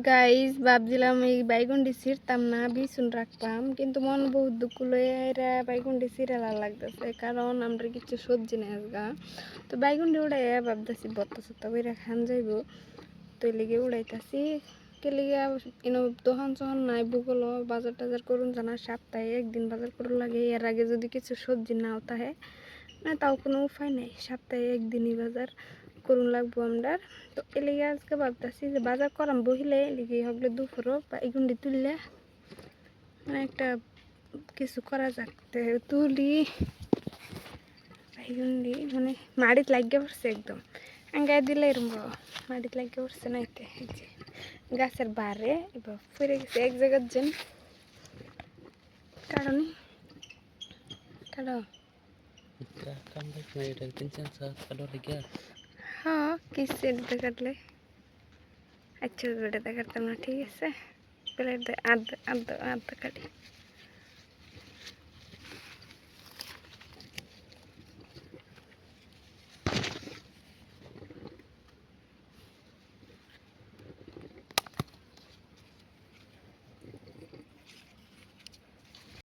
Guys ভাবছিলাম এই বাইগুন্ডি ছিঁড়তাম না, বিছুন রাখতাম, কিন্তু মন বহুত দুঃখ লয়ে এরা বাইগুন্ডি ছিঁড়ালা লাগতেছে, কারণ আমরা কিছু সবজি নেই আজগা। তো বাইগুন্ডি উড়াই ভাবতেছি বত্তা সত্তা করে খান যাইব, তো লিগে উড়াইতেছি। কে লিগে দোকান চোহান নাই, ভূগোল বাজার টাজার করুন জানা, সপ্তাহে একদিন বাজার করুন লাগে। এর আগে যদি কিছু সবজি নাও তাহে না, তাও কোনো উপায় নেই, সপ্তাহে একদিনই বাজার করুন লাগবো আমরা। তো এলিগে আজকে ভাবতেছি যে বাজার করাম বহিলে এলিগে হগলে দুপুরও বাইগুন্ডি তুললে মানে একটা কিছু করা যাক। তুলি বাইগুন্ডি মানে মাড়িত লাগিয়ে পড়ছে একদম, গায়ে দিলে এরম মাড়িত লাগিয়ে পড়ছে না, এতে এই যে গাছের বারে এবার ফিরে গেছে এক জায়গার যেন কারণে কারো হ্যাঁ কিসে দিতে কাটলে আচ্ছা বেটাতে কাটতাম না, ঠিক আছে প্লেট আধ আধ আধ কাটি।